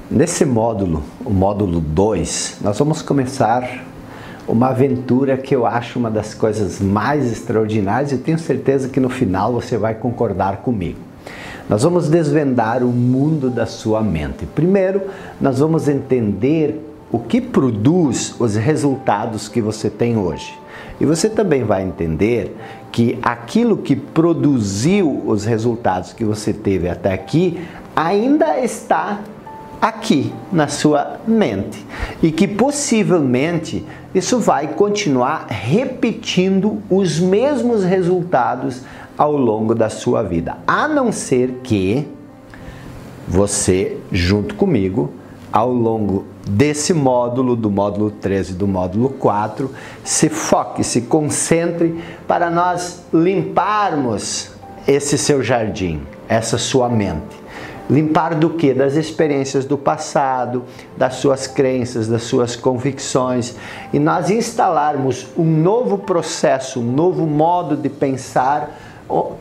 Nesse módulo, o módulo 2, nós vamos começar uma aventura que eu acho uma das coisas mais extraordinárias e tenho certeza que no final você vai concordar comigo. Nós vamos desvendar o mundo da sua mente. Primeiro, nós vamos entender o que produz os resultados que você tem hoje. E você também vai entender que aquilo que produziu os resultados que você teve até aqui ainda está aqui na sua mente e que possivelmente isso vai continuar repetindo os mesmos resultados ao longo da sua vida, a não ser que você, junto comigo, ao longo desse módulo, do módulo 13 e do módulo 4, se foque, se concentre para nós limparmos esse seu jardim, essa sua mente. Limpar do quê? Das experiências do passado, das suas crenças, das suas convicções, e nós instalarmos um novo processo, um novo modo de pensar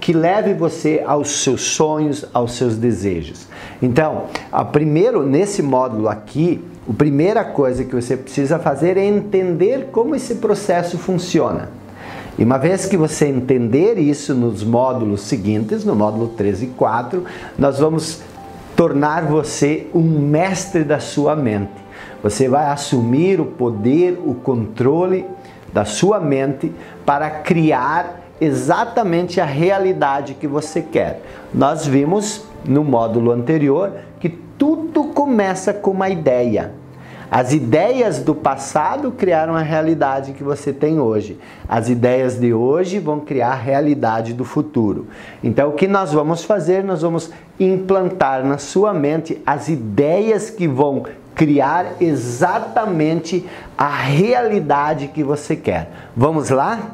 que leve você aos seus sonhos, aos seus desejos. Então, nesse módulo aqui, a primeira coisa que você precisa fazer é entender como esse processo funciona. E uma vez que você entender isso nos módulos seguintes, no módulo 13 e 4, nós vamos tornar você um mestre da sua mente. Você vai assumir o poder, o controle da sua mente para criar exatamente a realidade que você quer. Nós vimos no módulo anterior que tudo começa com uma ideia. As ideias do passado criaram a realidade que você tem hoje. As ideias de hoje vão criar a realidade do futuro. Então, o que nós vamos fazer? Nós vamos implantar na sua mente as ideias que vão criar exatamente a realidade que você quer. Vamos lá?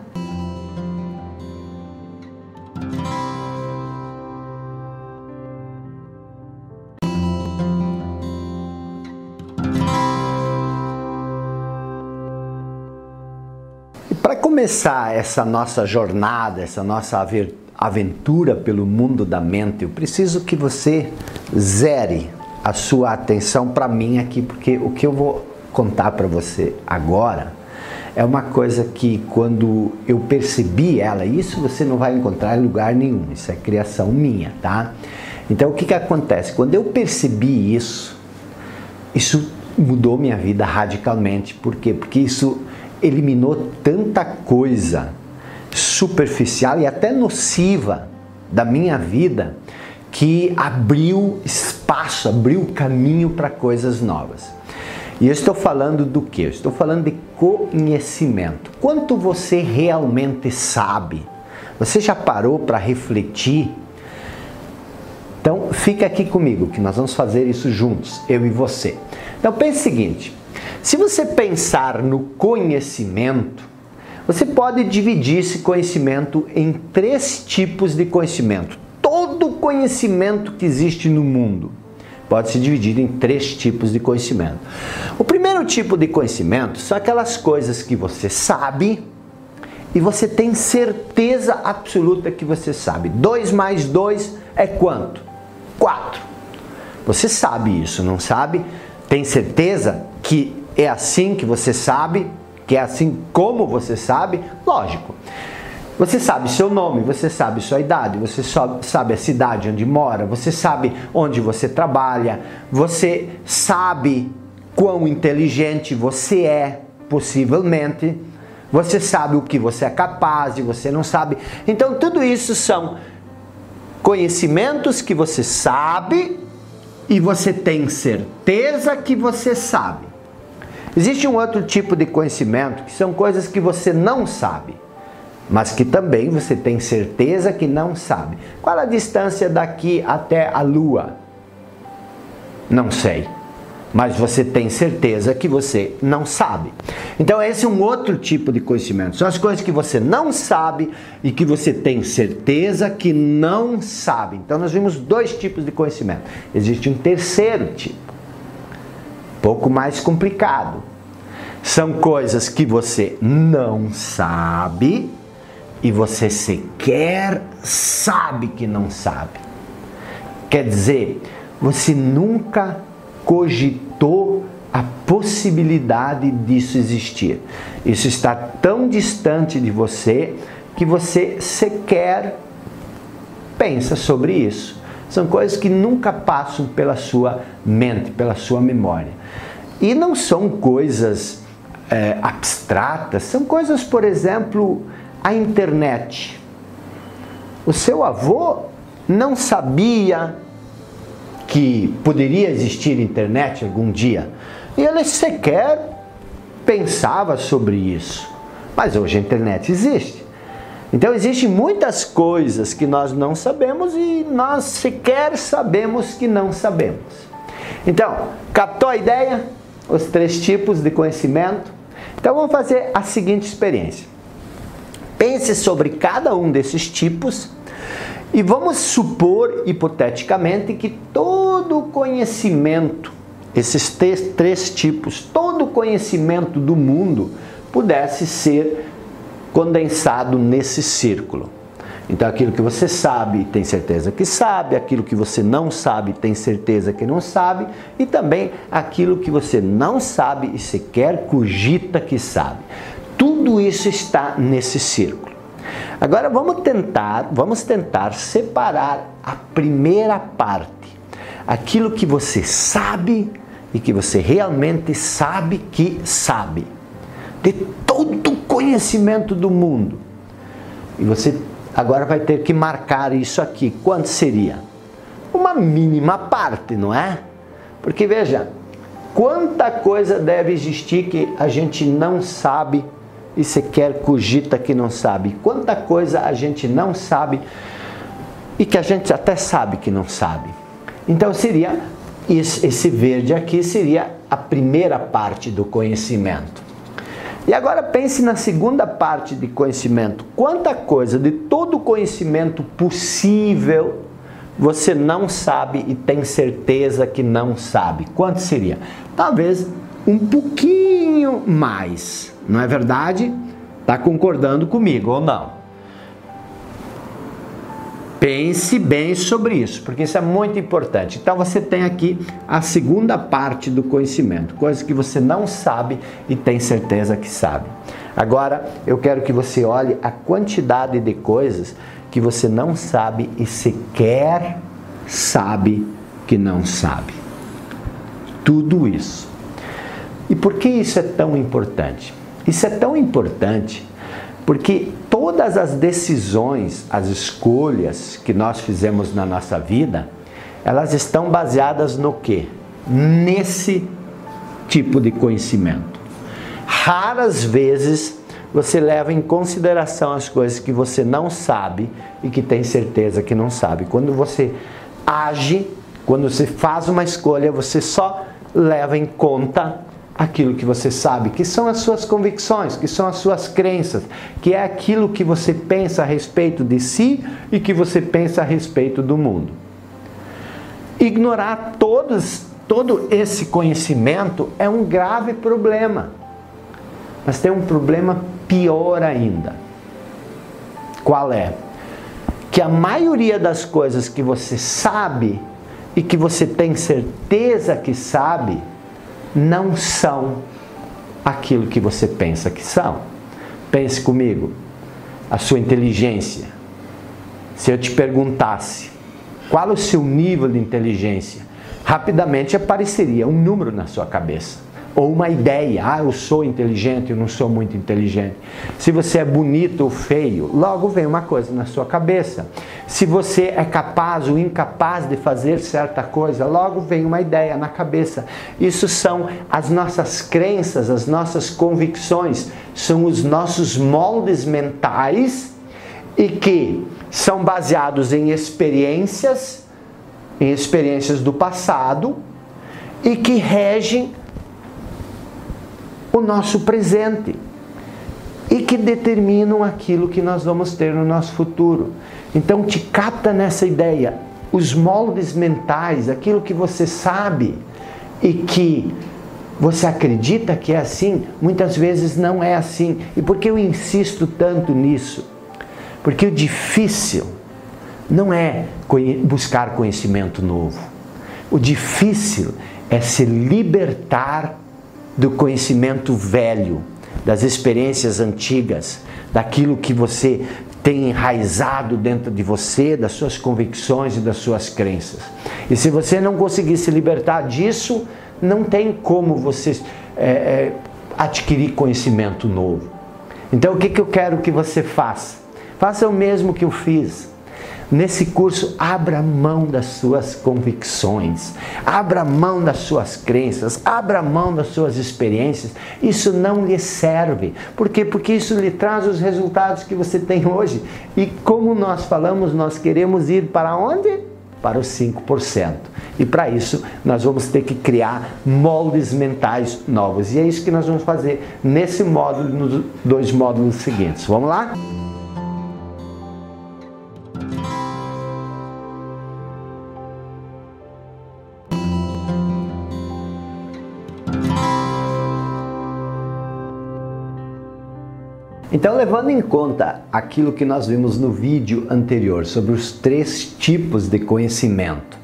Para começar essa nossa jornada, essa nossa aventura pelo mundo da mente, eu preciso que você zere a sua atenção para mim aqui, porque o que eu vou contar para você agora é uma coisa que quando eu percebi ela, isso você não vai encontrar em lugar nenhum, isso é criação minha, tá? Então o que acontece? Quando eu percebi isso mudou minha vida radicalmente. Por quê? Porque isso eliminou tanta coisa superficial e até nociva da minha vida que abriu espaço, abriu caminho para coisas novas. E eu estou falando do quê? Eu estou falando de conhecimento. Quanto você realmente sabe? Você já parou para refletir? Então fica aqui comigo que nós vamos fazer isso juntos, eu e você. Então pense o seguinte, se você pensar no conhecimento, você pode dividir esse conhecimento em 3 tipos de conhecimento. Todo conhecimento que existe no mundo pode ser dividido em 3 tipos de conhecimento. O primeiro tipo de conhecimento são aquelas coisas que você sabe e você tem certeza absoluta que você sabe. 2 mais 2 é quanto? 4. Você sabe isso, não sabe? Tem certeza que é assim que você sabe, que é assim como você sabe? Lógico. Você sabe seu nome, você sabe sua idade, você sabe a cidade onde mora, você sabe onde você trabalha, você sabe quão inteligente você é, possivelmente, você sabe o que você é capaz e você não sabe. Então tudo isso são conhecimentos que você sabe e você tem certeza que você sabe. Existe um outro tipo de conhecimento que são coisas que você não sabe, mas que também você tem certeza que não sabe. Qual a distância daqui até a Lua? Não sei, mas você tem certeza que você não sabe. Então esse é um outro tipo de conhecimento. São as coisas que você não sabe e que você tem certeza que não sabe. Então nós vimos 2 tipos de conhecimento. Existe um terceiro tipo, pouco mais complicado. São coisas que você não sabe e você sequer sabe que não sabe. Quer dizer, você nunca cogitou a possibilidade disso existir. Isso está tão distante de você que você sequer pensa sobre isso. São coisas que nunca passam pela sua mente, pela sua memória. E não são coisas abstratas, são coisas, por exemplo, a internet. O seu avô não sabia que poderia existir internet algum dia. E ele sequer pensava sobre isso. Mas hoje a internet existe. Então existem muitas coisas que nós não sabemos e nós sequer sabemos que não sabemos. Então, captou a ideia? Os 3 tipos de conhecimento? Então vamos fazer a seguinte experiência. Pense sobre cada um desses tipos e vamos supor, hipoteticamente, que todo conhecimento, esses 3 tipos, todo conhecimento do mundo pudesse ser condensado nesse círculo. Então aquilo que você sabe, tem certeza que sabe, aquilo que você não sabe, tem certeza que não sabe, e também aquilo que você não sabe e sequer cogita que sabe. Tudo isso está nesse círculo. Agora vamos tentar separar a primeira parte, aquilo que você sabe e que você realmente sabe que sabe, de todo o conhecimento do mundo. E você agora vai ter que marcar isso aqui. Quanto seria? Uma mínima parte, não é? Porque veja, quanta coisa deve existir que a gente não sabe e sequer cogita que não sabe. Quanta coisa a gente não sabe e que a gente até sabe que não sabe. Então seria, esse verde aqui seria a primeira parte do conhecimento. E agora pense na segunda parte de conhecimento. Quanta coisa de todo o conhecimento possível você não sabe e tem certeza que não sabe? Quanto seria? Talvez um pouquinho mais, não é verdade? Está concordando comigo ou não? Pense bem sobre isso, porque isso é muito importante. Então você tem aqui a segunda parte do conhecimento, coisas que você não sabe e tem certeza que sabe. Agora eu quero que você olhe a quantidade de coisas que você não sabe e sequer sabe que não sabe. Tudo isso. E por que isso é tão importante? Isso é tão importante porque todas as decisões, as escolhas que nós fizemos na nossa vida, elas estão baseadas no quê? Nesse tipo de conhecimento. Raras vezes você leva em consideração as coisas que você não sabe e que tem certeza que não sabe. Quando você age, quando você faz uma escolha, você só leva em conta aquilo que você sabe, que são as suas convicções, que são as suas crenças, que é aquilo que você pensa a respeito de si e que você pensa a respeito do mundo. Ignorar todo esse conhecimento é um grave problema. Mas tem um problema pior ainda. Qual é? Que a maioria das coisas que você sabe e que você tem certeza que sabe, não são aquilo que você pensa que são. Pense comigo, a sua inteligência. Se eu te perguntasse qual é o seu nível de inteligência, rapidamente apareceria um número na sua cabeça. Ou uma ideia, eu sou inteligente, eu não sou muito inteligente. Se você é bonito ou feio, logo vem uma coisa na sua cabeça. Se você é capaz ou incapaz de fazer certa coisa, logo vem uma ideia na cabeça. Isso são as nossas crenças, as nossas convicções, são os nossos moldes mentais e que são baseados em experiências do passado e que regem o nosso presente e que determinam aquilo que nós vamos ter no nosso futuro. Então te capta nessa ideia, os moldes mentais, aquilo que você sabe e que você acredita que é assim, muitas vezes não é assim. E por que eu insisto tanto nisso? Porque o difícil não é buscar conhecimento novo. O difícil é se libertar do conhecimento velho, das experiências antigas, daquilo que você tem enraizado dentro de você, das suas convicções e das suas crenças. E se você não conseguir se libertar disso, não tem como você adquirir conhecimento novo. Então o que eu quero que você faça? Faça o mesmo que eu fiz. Nesse curso, abra mão das suas convicções, abra mão das suas crenças, abra mão das suas experiências. Isso não lhe serve. Por quê? Porque isso lhe traz os resultados que você tem hoje. E como nós falamos, nós queremos ir para onde? Para os 5%. E para isso, nós vamos ter que criar moldes mentais novos. E é isso que nós vamos fazer nesse módulo, nos 2 módulos seguintes. Vamos lá? Então, levando em conta aquilo que nós vimos no vídeo anterior sobre os 3 tipos de conhecimento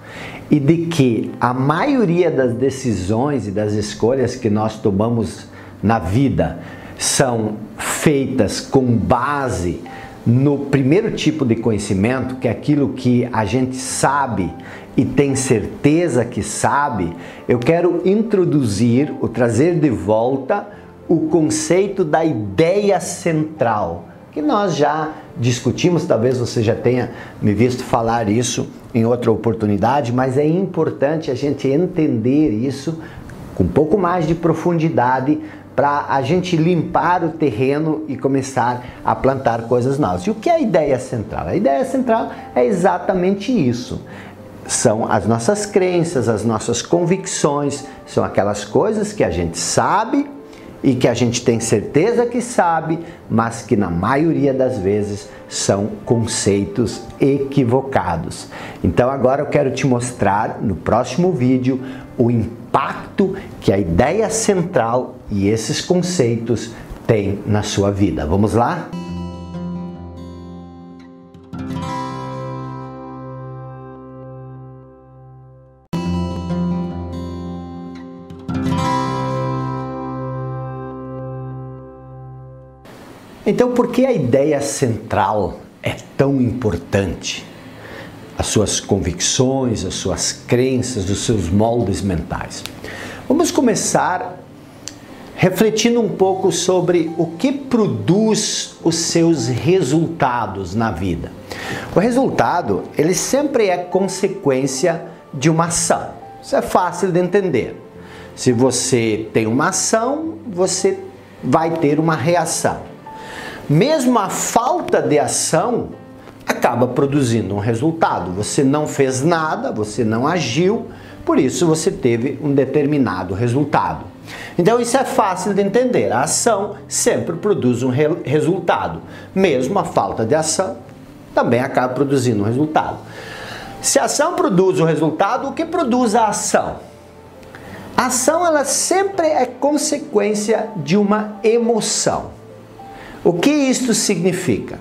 e de que a maioria das decisões e das escolhas que nós tomamos na vida são feitas com base no primeiro tipo de conhecimento, que é aquilo que a gente sabe e tem certeza que sabe, eu quero introduzir, trazer de volta o conceito da ideia central, que nós já discutimos, talvez você já tenha me visto falar isso em outra oportunidade, mas é importante a gente entender isso com um pouco mais de profundidade para a gente limpar o terreno e começar a plantar coisas novas. E o que é a ideia central? A ideia central é exatamente isso. São as nossas crenças, as nossas convicções, são aquelas coisas que a gente sabe e que a gente tem certeza que sabe, mas que na maioria das vezes são conceitos equivocados. Então agora eu quero te mostrar no próximo vídeo o impacto que a ideia central e esses conceitos têm na sua vida. Vamos lá? Então, por que a ideia central é tão importante? As suas convicções, as suas crenças, os seus moldes mentais. Vamos começar refletindo um pouco sobre o que produz os seus resultados na vida. O resultado, ele sempre é consequência de uma ação. Isso é fácil de entender. Se você tem uma ação, você vai ter uma reação. Mesmo a falta de ação acaba produzindo um resultado. Você não fez nada, você não agiu, por isso você teve um determinado resultado. Então isso é fácil de entender. A ação sempre produz um resultado. Mesmo a falta de ação também acaba produzindo um resultado. Se a ação produz o resultado, o que produz a ação? A ação, ela sempre é consequência de uma emoção. O que isto significa?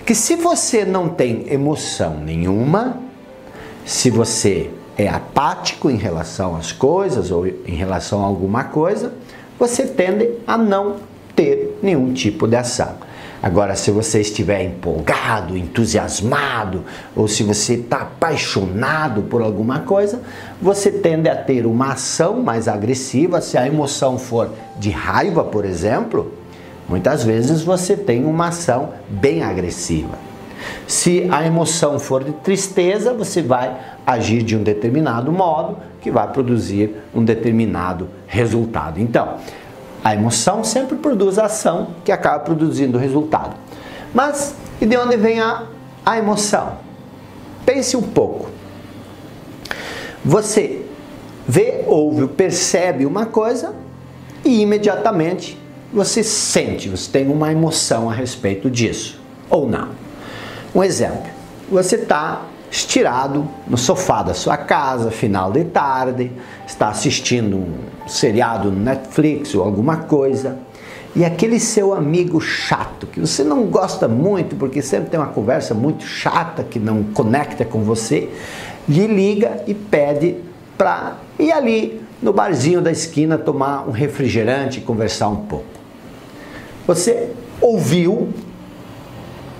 Que se você não tem emoção nenhuma, se você é apático em relação às coisas ou em relação a alguma coisa, você tende a não ter nenhum tipo de ação. Agora, se você estiver empolgado, entusiasmado, ou se você está apaixonado por alguma coisa, você tende a ter uma ação mais agressiva. Se a emoção for de raiva, por exemplo, muitas vezes você tem uma ação bem agressiva. Se a emoção for de tristeza, você vai agir de um determinado modo que vai produzir um determinado resultado. Então, a emoção sempre produz a ação que acaba produzindo o resultado. Mas, e de onde vem a emoção? Pense um pouco. Você vê, ouve, percebe uma coisa e imediatamente você sente, você tem uma emoção a respeito disso, ou não. Um exemplo, você está estirado no sofá da sua casa, final de tarde, está assistindo um seriado no Netflix ou alguma coisa, e aquele seu amigo chato, que você não gosta muito, porque sempre tem uma conversa muito chata, que não conecta com você, lhe liga e pede para ir ali no barzinho da esquina tomar um refrigerante e conversar um pouco. Você ouviu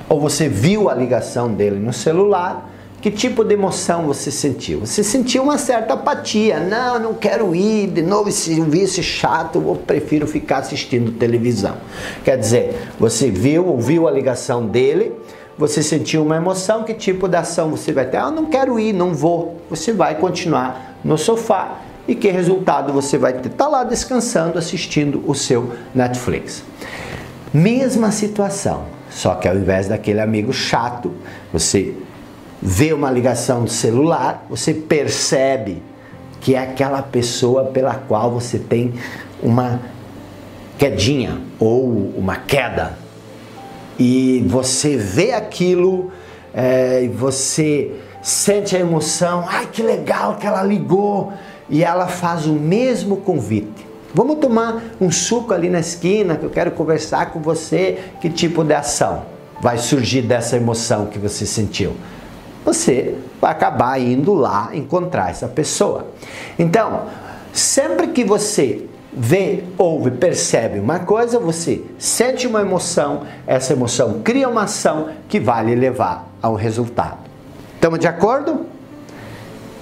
ou você viu a ligação dele no celular, que tipo de emoção você sentiu? Você sentiu uma certa apatia. Não, eu não quero ir, de novo esse serviço chato, eu prefiro ficar assistindo televisão. Quer dizer, você ouviu a ligação dele, você sentiu uma emoção, que tipo de ação você vai ter? Eu não quero ir, não vou. Você vai continuar no sofá e que resultado você vai ter? Tá lá descansando, assistindo o seu Netflix. Mesma situação, só que ao invés daquele amigo chato, você vê uma ligação do celular, você percebe que é aquela pessoa pela qual você tem uma quedinha ou uma queda. E você vê aquilo, e você sente a emoção, ai que legal que ela ligou, e ela faz o mesmo convite. Vamos tomar um suco ali na esquina, que eu quero conversar com você. Que tipo de ação vai surgir dessa emoção que você sentiu? Você vai acabar indo lá encontrar essa pessoa. Então, sempre que você vê, ouve, percebe uma coisa, você sente uma emoção, essa emoção cria uma ação que vai lhe levar ao resultado. Estamos de acordo?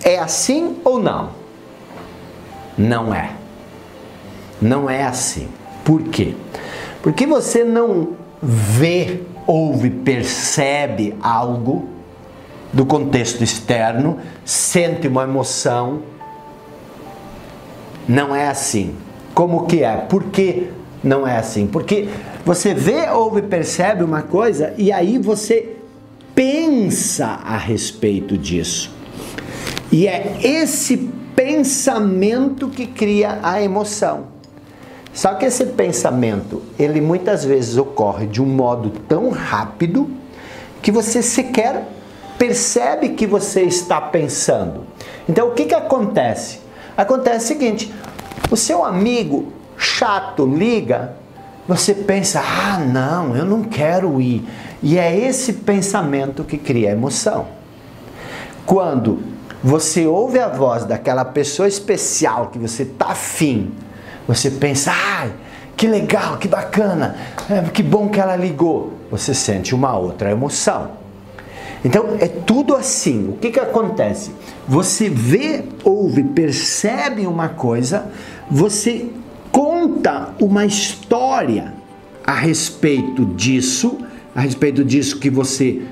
É assim ou não? Não é. Não é assim. Por quê? Porque você não vê, ouve, percebe algo do contexto externo, sente uma emoção. Não é assim. Como que é? Por que não é assim? Porque você vê, ouve, percebe uma coisa e aí você pensa a respeito disso. E é esse pensamento que cria a emoção. Só que esse pensamento, ele muitas vezes ocorre de um modo tão rápido que você sequer percebe que você está pensando. Então, o que acontece? Acontece o seguinte, o seu amigo chato liga, você pensa, ah não, eu não quero ir. E é esse pensamento que cria a emoção. Quando você ouve a voz daquela pessoa especial que você está afim, você pensa, ai, que legal, que bacana, que bom que ela ligou. Você sente uma outra emoção. Então, é tudo assim. O que acontece? Você vê, ouve, percebe uma coisa, você conta uma história a respeito disso que você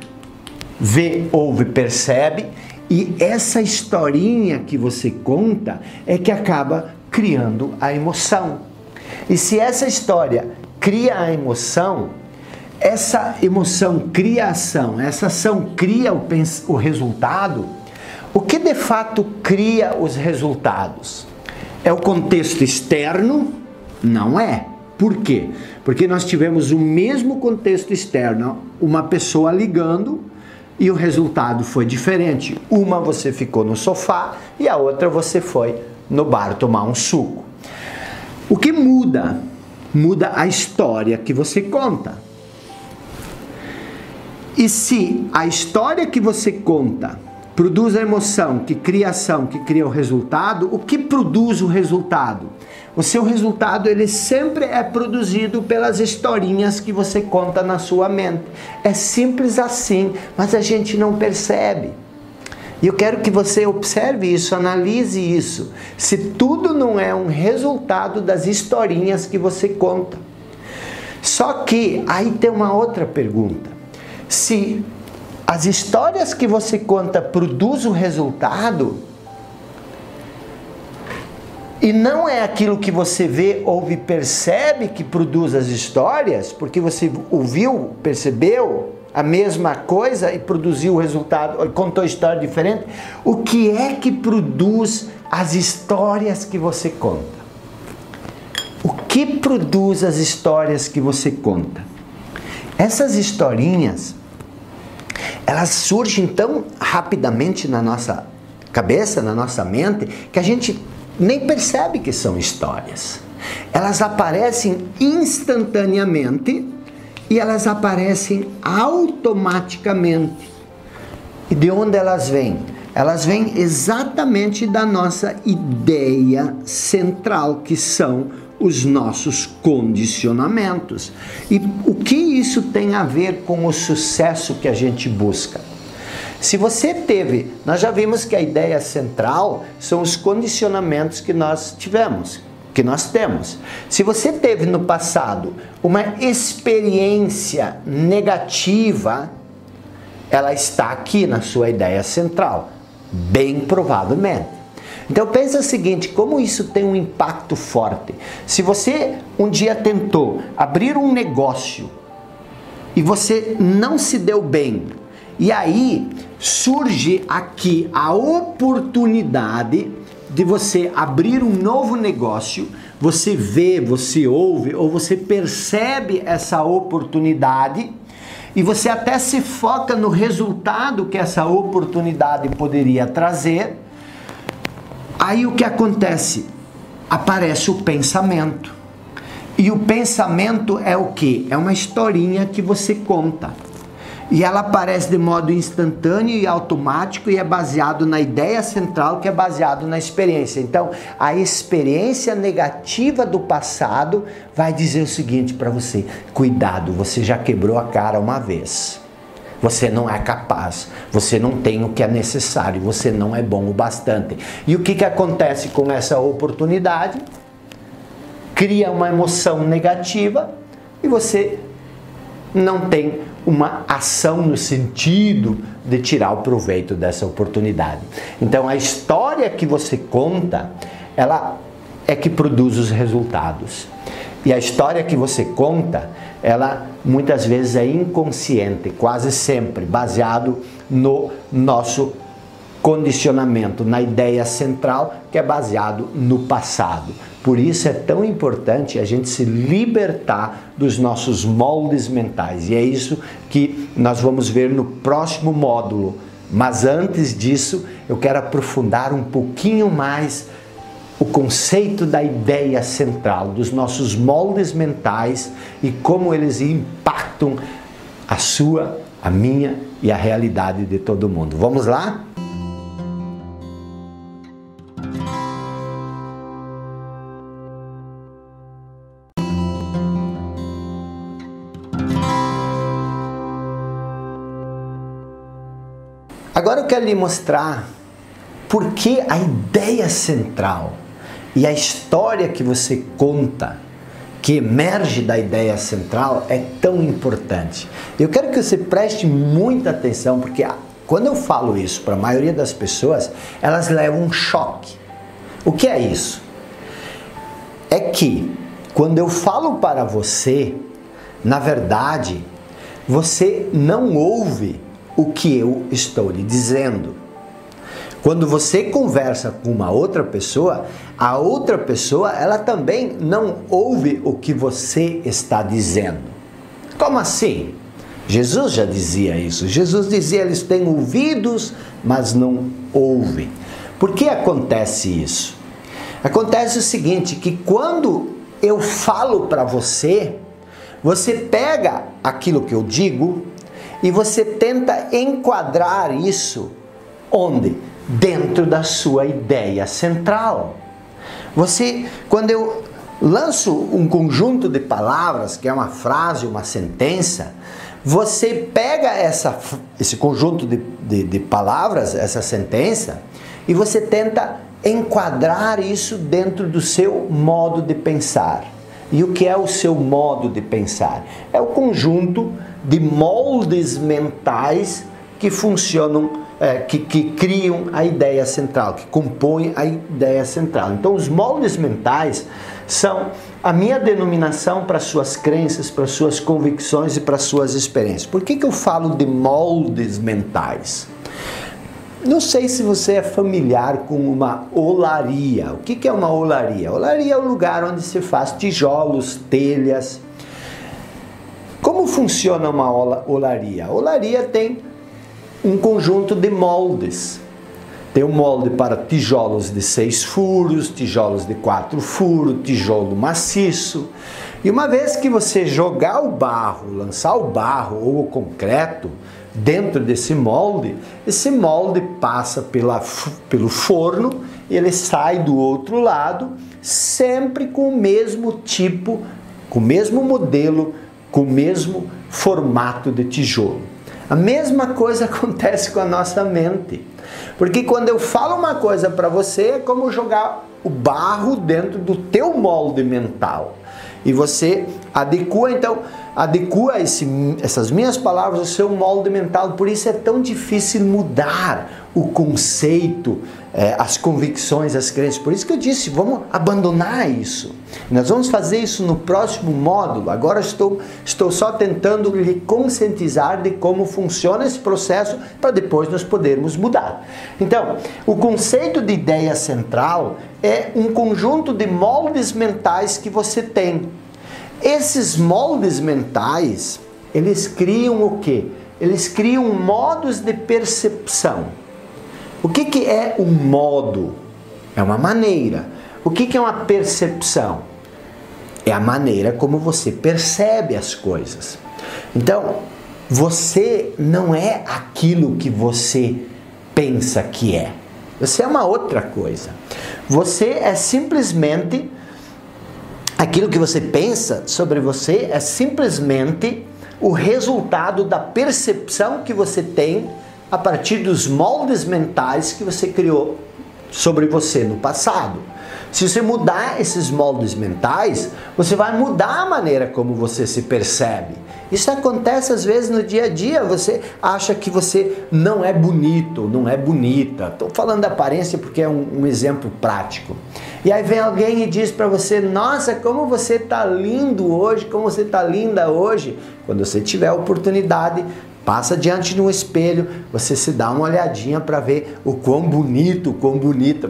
vê, ouve, percebe, e essa historinha que você conta é que acaba criando a emoção. E se essa história cria a emoção, essa emoção cria a ação, essa ação cria o resultado, o que de fato cria os resultados? É o contexto externo? Não é. Por quê? Porque nós tivemos o mesmo contexto externo, uma pessoa ligando e o resultado foi diferente. Uma você ficou no sofá e a outra você foi no bar tomar um suco. O que muda? Muda a história que você conta. E se a história que você conta produz a emoção, que cria a ação, que cria o resultado, o que produz o resultado? O seu resultado, ele sempre é produzido pelas historinhas que você conta na sua mente. É simples assim, mas a gente não percebe. E eu quero que você observe isso, analise isso. Se tudo não é um resultado das historinhas que você conta. Só que aí tem uma outra pergunta. Se as histórias que você conta produzem o resultado, e não é aquilo que você vê, ouve, percebe que produz as histórias, porque você ouviu, percebeu a mesma coisa e produziu o resultado, contou história diferente, o que é que produz as histórias que você conta? O que produz as histórias que você conta? Essas historinhas, elas surgem tão rapidamente na nossa cabeça, na nossa mente, que a gente nem percebe que são histórias. Elas aparecem instantaneamente e elas aparecem automaticamente. E de onde elas vêm? elas vêm exatamente da nossa ideia central, que são os nossos condicionamentos. E o que isso tem a ver com o sucesso que a gente busca? Se você teve, nós já vimos que a ideia central são os condicionamentos que nós tivemos, que nós temos. Se você teve no passado uma experiência negativa, ela está aqui na sua ideia central, bem provavelmente. Então pensa o seguinte, como isso tem um impacto forte. Se você um dia tentou abrir um negócio e você não se deu bem, e aí surge aqui a oportunidade de você abrir um novo negócio, você vê, você ouve ou você percebe essa oportunidade e você até se foca no resultado que essa oportunidade poderia trazer. Aí o que acontece? Aparece o pensamento. E o pensamento é o quê? É uma historinha que você conta. E ela aparece de modo instantâneo e automático e é baseado na ideia central, que é baseado na experiência. Então, a experiência negativa do passado vai dizer o seguinte para você: cuidado, você já quebrou a cara uma vez. Você não é capaz, você não tem o que é necessário, você não é bom o bastante. E o que acontece com essa oportunidade? Cria uma emoção negativa e você não tem uma ação no sentido de tirar o proveito dessa oportunidade. Então a história que você conta, ela é que produz os resultados. E a história que você conta, ela muitas vezes é inconsciente, quase sempre baseado no nosso condicionamento, na ideia central, que é baseado no passado. Por isso é tão importante a gente se libertar dos nossos moldes mentais. E é isso que nós vamos ver no próximo módulo. Mas antes disso, eu quero aprofundar um pouquinho mais o conceito da ideia central, dos nossos moldes mentais e como eles impactam a sua, a minha e a realidade de todo mundo. Vamos lá? Agora eu quero lhe mostrar por que a ideia central e a história que você conta, que emerge da ideia central, é tão importante. Eu quero que você preste muita atenção, porque quando eu falo isso para a maioria das pessoas, elas levam um choque. O que é isso? É que quando eu falo para você, na verdade, você não ouve o que eu estou lhe dizendo. Quando você conversa com uma outra pessoa, a outra pessoa, ela também não ouve o que você está dizendo. Como assim? Jesus já dizia isso. Jesus dizia, eles têm ouvidos, mas não ouvem. Por que acontece isso? Acontece o seguinte, que quando eu falo para você, você pega aquilo que eu digo e você tenta enquadrar isso onde? Dentro da sua ideia central. Você, quando eu lanço um conjunto de palavras, que é uma frase, uma sentença, você pega esse conjunto de palavras, essa sentença, e você tenta enquadrar isso dentro do seu modo de pensar. E o que é o seu modo de pensar? É o conjunto de moldes mentais que funcionam, que criam a ideia central, que compõem a ideia central. Então, os moldes mentais são a minha denominação para suas crenças, para suas convicções e para suas experiências. Por que eu falo de moldes mentais? Não sei se você é familiar com uma olaria. O que é uma olaria? Olaria é o lugar onde se faz tijolos, telhas. Como funciona uma olaria? A olaria tem um conjunto de moldes. Tem um molde para tijolos de 6 furos, tijolos de 4 furos, tijolo maciço. E uma vez que você jogar o barro, lançar o barro ou o concreto, dentro desse molde, esse molde passa pelo forno e ele sai do outro lado, sempre com o mesmo tipo, com o mesmo modelo, com o mesmo formato de tijolo. A mesma coisa acontece com a nossa mente. Porque quando eu falo uma coisa para você, é como jogar o barro dentro do teu molde mental. E você adequa essas minhas palavras ao seu molde mental. Por isso é tão difícil mudar o conceito, as convicções, as crenças. Por isso que eu disse, vamos abandonar isso. Nós vamos fazer isso no próximo módulo. Agora estou só tentando lhe conscientizar de como funciona esse processo para depois nós podermos mudar. Então, o conceito de ideia central é um conjunto de moldes mentais que você tem. Esses moldes mentais, eles criam o quê? Eles criam modos de percepção. O que é um modo? É uma maneira. O que é uma percepção? É a maneira como você percebe as coisas. Então, você não é aquilo que você pensa que é. Você é uma outra coisa. Você é simplesmente... Aquilo que você pensa sobre você é simplesmente o resultado da percepção que você tem a partir dos moldes mentais que você criou sobre você no passado. Se você mudar esses moldes mentais, você vai mudar a maneira como você se percebe. Isso acontece às vezes no dia a dia, você acha que você não é bonito, não é bonita. Estou falando da aparência porque é um exemplo prático. E aí vem alguém e diz para você, nossa, como você está lindo hoje, como você está linda hoje. Quando você tiver a oportunidade, passa diante de um espelho, você se dá uma olhadinha para ver o quão bonito, o quão bonita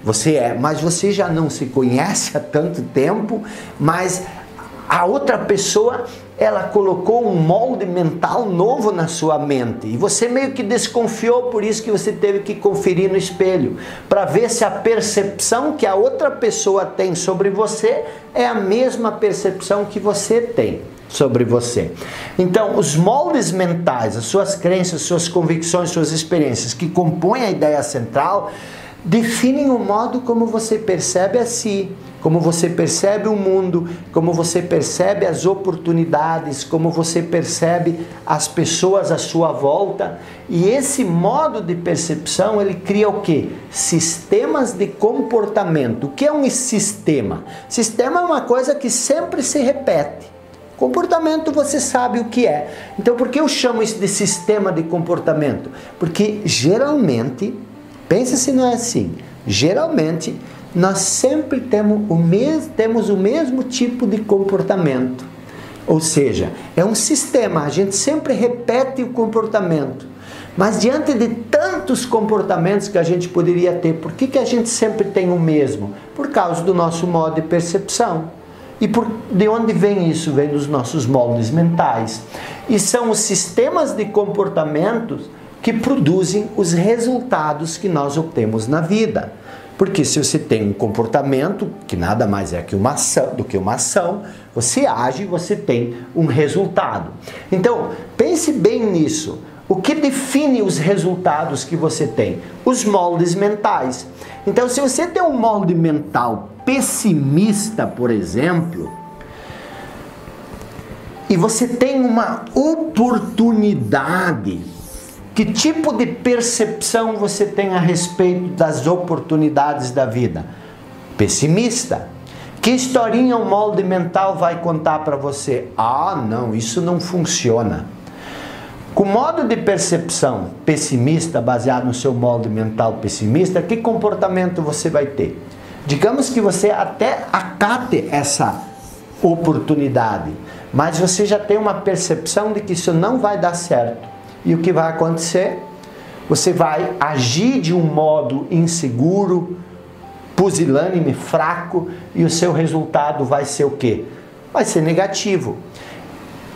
você é. Mas você já não se conhece há tanto tempo, mas a outra pessoa, ela colocou um molde mental novo na sua mente. E você meio que desconfiou, por isso que você teve que conferir no espelho, para ver se a percepção que a outra pessoa tem sobre você é a mesma percepção que você tem sobre você. Então, os moldes mentais, as suas crenças, suas convicções, suas experiências que compõem a ideia central, definem o modo como você percebe a si, como você percebe o mundo, como você percebe as oportunidades, como você percebe as pessoas à sua volta. E esse modo de percepção, ele cria o quê? Sistemas de comportamento. O que é um sistema? Sistema é uma coisa que sempre se repete. Comportamento você sabe o que é. Então por que eu chamo isso de sistema de comportamento? Porque geralmente, pensa se não é assim, geralmente nós sempre temos o mesmo tipo de comportamento. Ou seja, é um sistema, a gente sempre repete o comportamento. Mas diante de tantos comportamentos que a gente poderia ter, por que a gente sempre tem o mesmo? Por causa do nosso modo de percepção. E de onde vem isso? Vem dos nossos moldes mentais. E são os sistemas de comportamentos que produzem os resultados que nós obtemos na vida. Porque se você tem um comportamento, que nada mais é que do que uma ação, você age e você tem um resultado. Então, pense bem nisso. O que define os resultados que você tem? Os moldes mentais. Então, se você tem um molde mental pessimista, por exemplo, e você tem uma oportunidade, que tipo de percepção você tem a respeito das oportunidades da vida? Pessimista. Que historinha o molde mental vai contar para você? Ah, não, isso não funciona. Com modo de percepção pessimista, baseado no seu molde mental pessimista, que comportamento você vai ter? Digamos que você até acate essa oportunidade, mas você já tem uma percepção de que isso não vai dar certo. E o que vai acontecer? Você vai agir de um modo inseguro, pusilânime, fraco, e o seu resultado vai ser o quê? Vai ser negativo.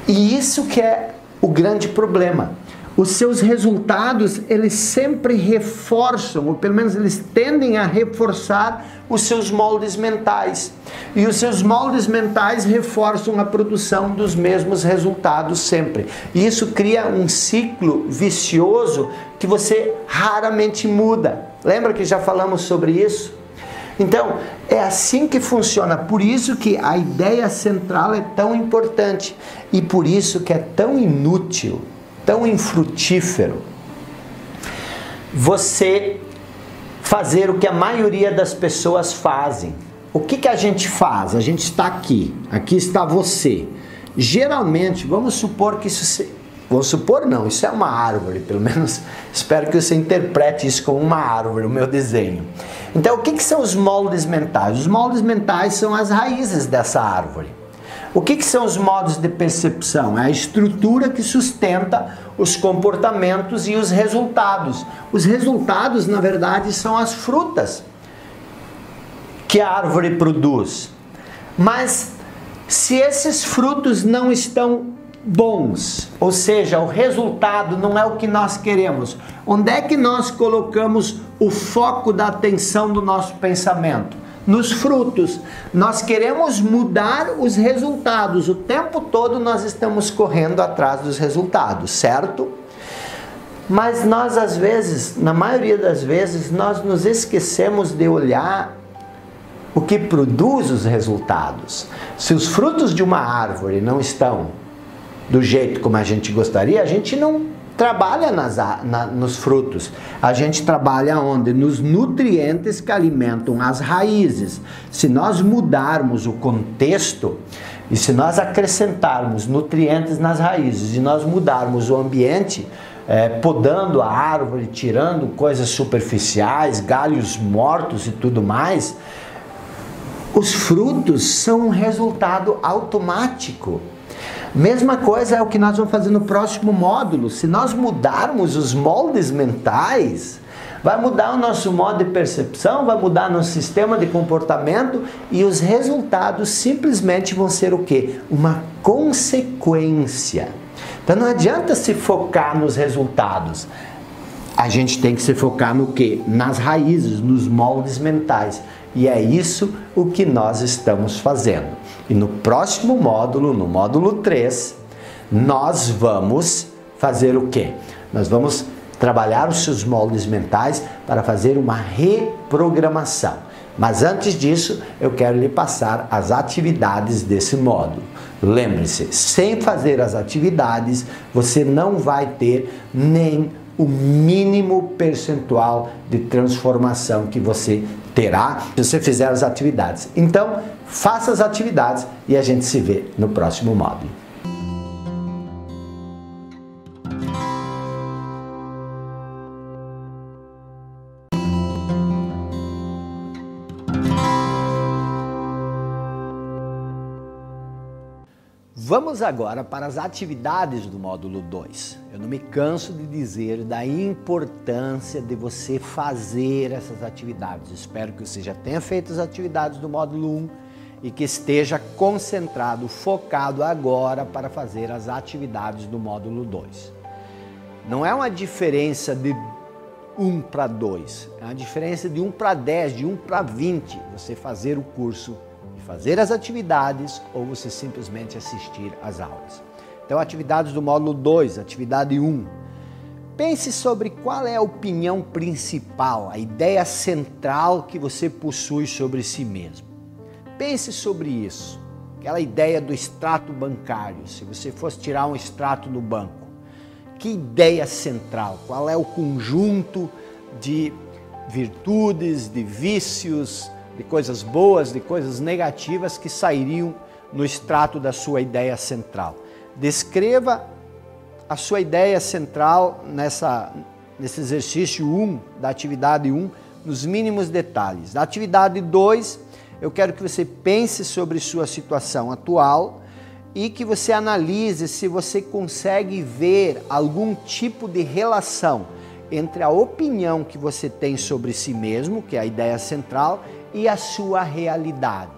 E isso que é o grande problema. os seus resultados, eles sempre reforçam, ou pelo menos eles tendem a reforçar os seus moldes mentais. E os seus moldes mentais reforçam a produção dos mesmos resultados sempre. E isso cria um ciclo vicioso que você raramente muda. Lembra que já falamos sobre isso? Então, é assim que funciona. Por isso que a ideia central é tão importante. E por isso que é tão inútil, tão infrutífero você fazer o que a maioria das pessoas fazem. O que a gente faz? A gente está aqui está você. Geralmente, vamos supor que isso... Vamos supor não, isso é uma árvore, pelo menos espero que você interprete isso como uma árvore, o meu desenho. Então, o que são os moldes mentais? Os moldes mentais são as raízes dessa árvore. O que são os modos de percepção? É a estrutura que sustenta os comportamentos e os resultados. Os resultados, na verdade, são as frutas que a árvore produz. Mas se esses frutos não estão bons, ou seja, o resultado não é o que nós queremos, onde é que nós colocamos o foco da atenção do nosso pensamento? Nos frutos. Nós queremos mudar os resultados. O tempo todo nós estamos correndo atrás dos resultados, certo? Mas nós, às vezes, na maioria das vezes, nós nos esquecemos de olhar o que produz os resultados. Se os frutos de uma árvore não estão do jeito como a gente gostaria, a gente não trabalha nos frutos. A gente trabalha onde? Nos nutrientes que alimentam as raízes. Se nós mudarmos o contexto e se nós acrescentarmos nutrientes nas raízes e nós mudarmos o ambiente, podando a árvore, tirando coisas superficiais, galhos mortos e tudo mais, os frutos são um resultado automático. Mesma coisa é o que nós vamos fazer no próximo módulo. Se nós mudarmos os moldes mentais, vai mudar o nosso modo de percepção, vai mudar nosso sistema de comportamento e os resultados simplesmente vão ser o quê? Uma consequência. Então não adianta se focar nos resultados. A gente tem que se focar no quê? Nas raízes, nos moldes mentais. E é isso o que nós estamos fazendo. E no próximo módulo, no módulo 3, nós vamos fazer o quê? Nós vamos trabalhar os seus moldes mentais para fazer uma reprogramação. Mas antes disso, eu quero lhe passar as atividades desse módulo. Lembre-se, sem fazer as atividades, você não vai ter nem o mínimo percentual de transformação que você terá se você fizer as atividades. Então, faça as atividades e a gente se vê no próximo módulo. Vamos agora para as atividades do módulo 2. Eu não me canso de dizer da importância de você fazer essas atividades. Espero que você já tenha feito as atividades do módulo 1 e que esteja concentrado, focado agora para fazer as atividades do módulo 2. Não é uma diferença de 1 para 2, é uma diferença de 1 para 10, de 1 para 20, você fazer o curso e fazer as atividades ou você simplesmente assistir às aulas. Então, atividades do módulo 2, atividade 1. Pense sobre qual é a opinião principal, a ideia central que você possui sobre si mesmo. Pense sobre isso, aquela ideia do extrato bancário, se você fosse tirar um extrato no banco. Que ideia central? Qual é o conjunto de virtudes, de vícios, de coisas boas, de coisas negativas que sairiam no extrato da sua ideia central? Descreva a sua ideia central nesse exercício 1, da atividade 1, nos mínimos detalhes. Na atividade 2, eu quero que você pense sobre sua situação atual e que você analise se você consegue ver algum tipo de relação entre a opinião que você tem sobre si mesmo, que é a ideia central, e a sua realidade.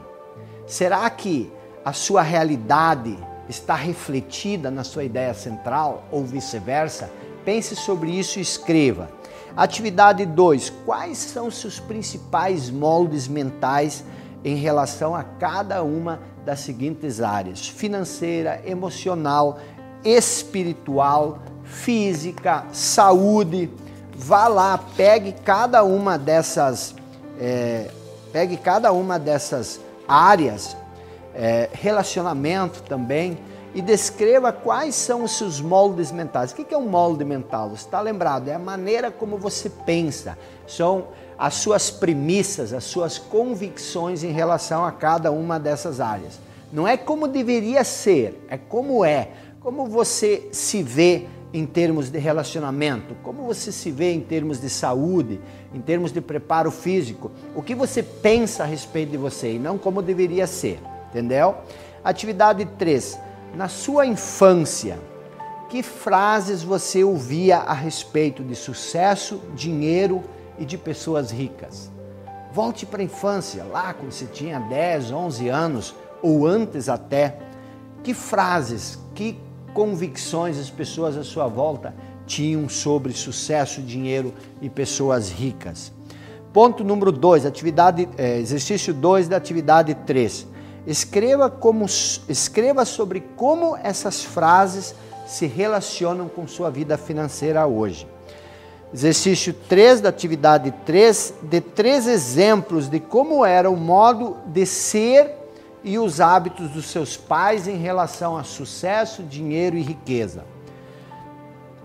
Será que a sua realidade está refletida na sua ideia central ou vice-versa? Pense sobre isso e escreva. Atividade 2. Quais são os seus principais moldes mentais em relação a cada uma das seguintes áreas? Financeira, emocional, espiritual, física, saúde. Vá lá, pegue cada uma dessas áreas, relacionamento também, e descreva quais são os seus moldes mentais. O que é um molde mental? Você está lembrado? É a maneira como você pensa, são as suas premissas, as suas convicções em relação a cada uma dessas áreas. Não é como deveria ser, é como você se vê em termos de relacionamento, como você se vê em termos de saúde, em termos de preparo físico, o que você pensa a respeito de você e não como deveria ser, entendeu? Atividade 3. Na sua infância, que frases você ouvia a respeito de sucesso, dinheiro e de pessoas ricas? Volte para a infância, lá quando você tinha 10, 11 anos ou antes até. Que frases, que convicções as pessoas à sua volta tinham sobre sucesso, dinheiro e pessoas ricas? Ponto número 2, exercício 2 da atividade 3. Escreva sobre como essas frases se relacionam com sua vida financeira hoje. Exercício 3 da atividade 3, dê 3 exemplos de como era o modo de ser e os hábitos dos seus pais em relação a sucesso, dinheiro e riqueza.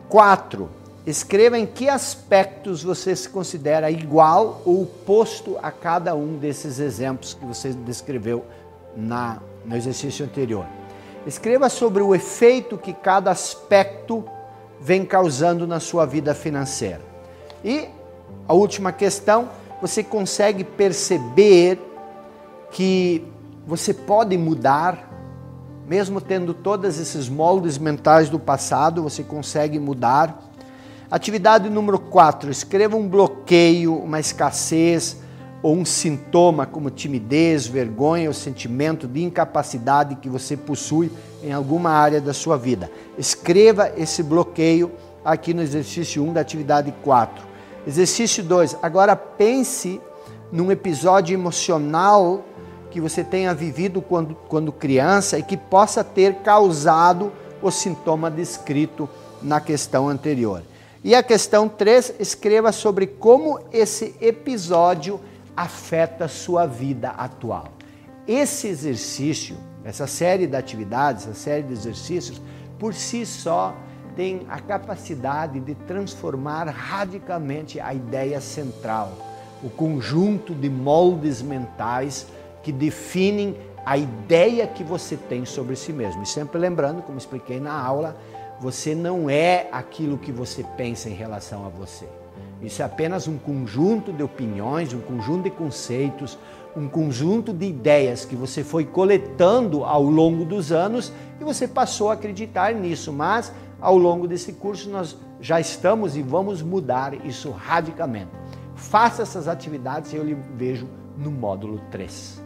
4. Escreva em que aspectos você se considera igual ou oposto a cada um desses exemplos que você descreveu no exercício anterior. Escreva sobre o efeito que cada aspecto vem causando na sua vida financeira. E a última questão, você consegue perceber que você pode mudar, mesmo tendo todos esses moldes mentais do passado, você consegue mudar. Atividade número 4, escreva um bloqueio, uma escassez ou um sintoma como timidez, vergonha ou sentimento de incapacidade que você possui em alguma área da sua vida. Escreva esse bloqueio aqui no exercício 1 da atividade 4. Exercício 2, agora pense num episódio emocional que você tenha vivido quando criança e que possa ter causado o sintoma descrito na questão anterior. E a questão 3, escreva sobre como esse episódio afeta a sua vida atual. Esse exercício, essa série de atividades, essa série de exercícios, por si só tem a capacidade de transformar radicalmente a ideia central, o conjunto de moldes mentais que definem a ideia que você tem sobre si mesmo. E sempre lembrando, como expliquei na aula, você não é aquilo que você pensa em relação a você. Isso é apenas um conjunto de opiniões, um conjunto de conceitos, um conjunto de ideias que você foi coletando ao longo dos anos e você passou a acreditar nisso. Mas ao longo desse curso nós já estamos e vamos mudar isso radicalmente. Faça essas atividades e eu lhe vejo no módulo 3.